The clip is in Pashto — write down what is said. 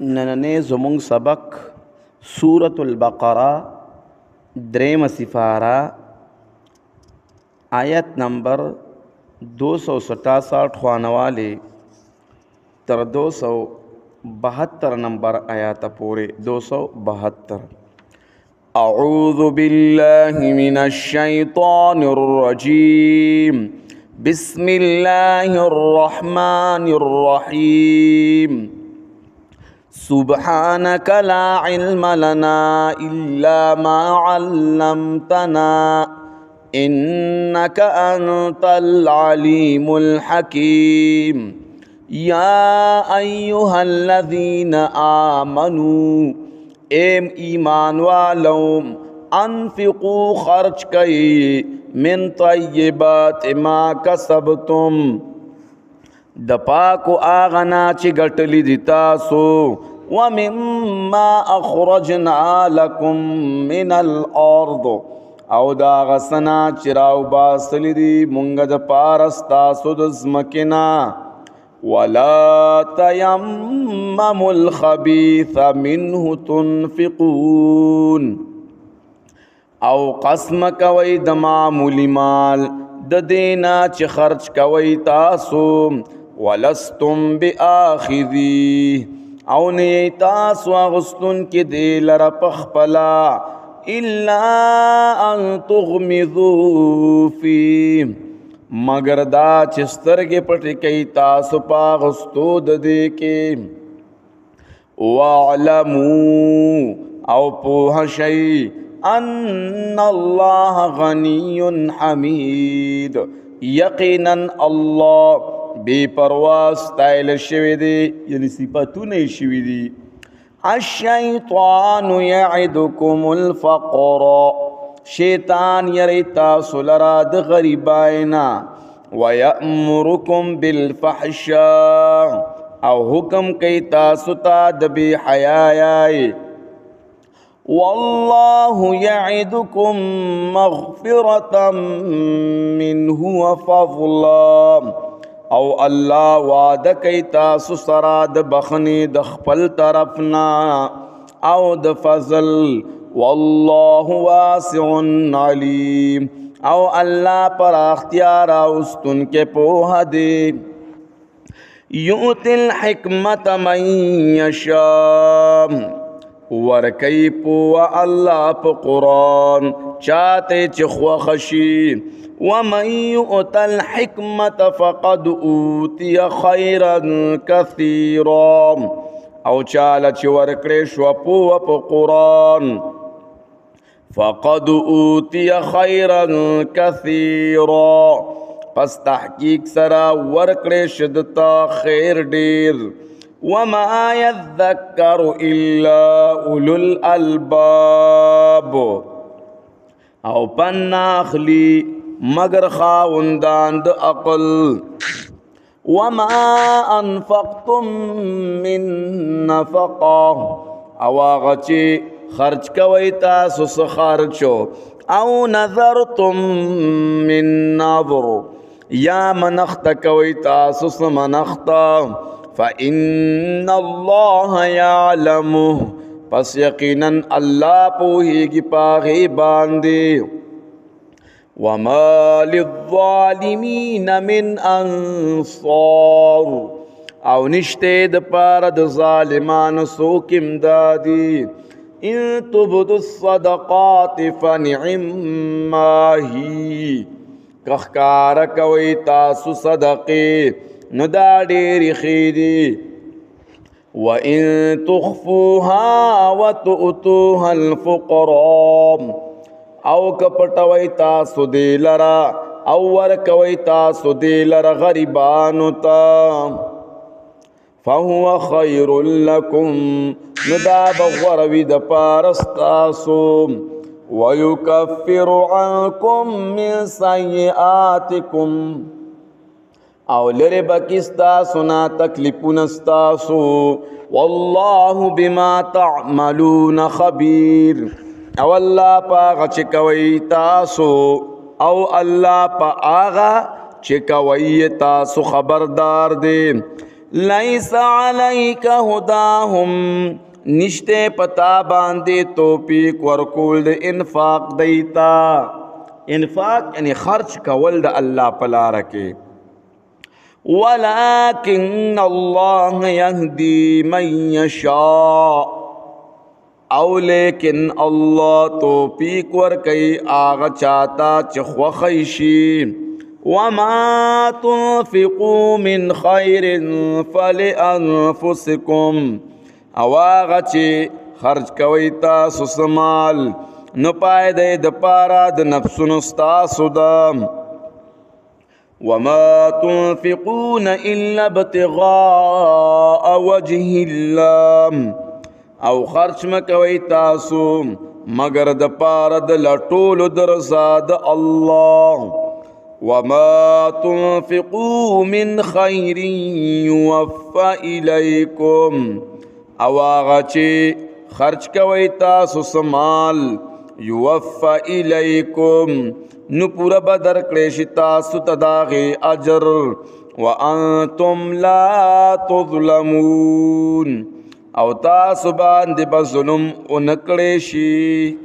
نننې زمونږ سبق سورة البقره دریم سپاره آیت نمبر 267 خوانواله تر 272 نمبر آیات پورے 272. اعوذ باللہ من الشیطان الرجیم بسم اللہ الرحمن الرحیم سبحانك لا علم لنا إلا ما علمتنا إنك أنت العليم الحكيم يا أيها الذين آمنوا ایم ایمان والوم انفقوا خرچ کئی من طیبات ما کسبتم د پاکو آغنا چی گٹلی دی تاسو ومما اخرجنا لکم من الارض او دا غسنا چراو باسلی دی منگ د پارستاسو دزمکنا ولا تیمموا الخبیث منه تنفقون او قسم کوي د معمولی مال د دینا چې خرچ کوي تاسو ولستم بآخذی او نه تاسو اغستون کې دی لره پخپلا الا ان تغمضوا فی مگر دا چې سترګې پټې کوي تاسو پاغستو د دې کې واعلموا او پوه شئ ان الله غنی حمید یقینا الله بے پرواز ستایل شوی دی یعنی صفاتونه شوی دی الشیطان یعدکم الفقر شیطان یری تاسو لرا د غریباینا ویأمرکم بالفحشاء او حکم کئی تاسو تا د بی حیائی والله یعدکم مغفرة منه وفضلا او الله وعده کئی تاسو سرا د بخنی د خپل طرفنا او د فضل والله واسع علیم او الله پر اختیار اوستن کے پوہ دے یؤتی الحکمت من یشاء ورکی پوہ اللہ پا قرآن چاہتے چخو خشی ومن یؤت الحکمت فقد اوتی خیرا کثیرا او چالا چی ورکڑی شو پوہ پا قرآن فقد اوتی خیرا کثیرا پس تحقیق سرا ورکڑی شدتا خیر دیر وما یذکر الا اولو الالباب او پناخلی مگر خاوندان د عقل وما انفقتم من نفقا او آغا چی خرچ کوي تاسو څه خرچو او نظرتم من نظر یا منخت کوي تاسو څه منخت فإن الله يعلمه پس یقینا الله پوهیږي پاغي باندې وما للظالمین من انصار او نشته د پاره د ظالمانو څوک امدادي ان تبدوا الصدقات فنعما هي کخکار کوي تاسو صدقه نو دا ډېرې ښې دي وان تخفوها وتؤتوها الفقراء او کپټوي تاسو دې لرا او ورکوي تاسو دې لرا غریبانو ته فهو خیر لکم ندا بغوروی د پارستاسو ویکفر عنکم من سیئاتکم او لری بکستاسو نا تکلیفون استاسو والله بما تعملون خبیر او الله پا چکوی تاسو او الله پا آغا چکوی تاسو خبردار دے لیس علیک هداهم نشتے پتا باندے توفیق ورکول د انفاق دیتا. انفاق یعنی خرچ کول د الله پلار کې. ولكن الله يهدي من يشاء او لیکن الله توفیق ورکي آغا چاہتا چه خوخیشی. وما تنفقوا من خیر فلأنفسكم او آغا چه خرج کوي تاسو سمال نو پایده د پارا د نفسونو ستاسو دا. وما تنفقون الا ابتغاء وجه الله او خرچ مکوي تاسو مگر د پاره د لټولو د رضا د الله. وما تنفقوا من خير يوفى اليكم او هغه چې خرچ کوي تاسو سمال يوفى اليكم نو پورا بدر کړی شي تاسو ته داغه اجر. وانتم لا تظلمون او تاسو باندې به ظلم اونکړی شي.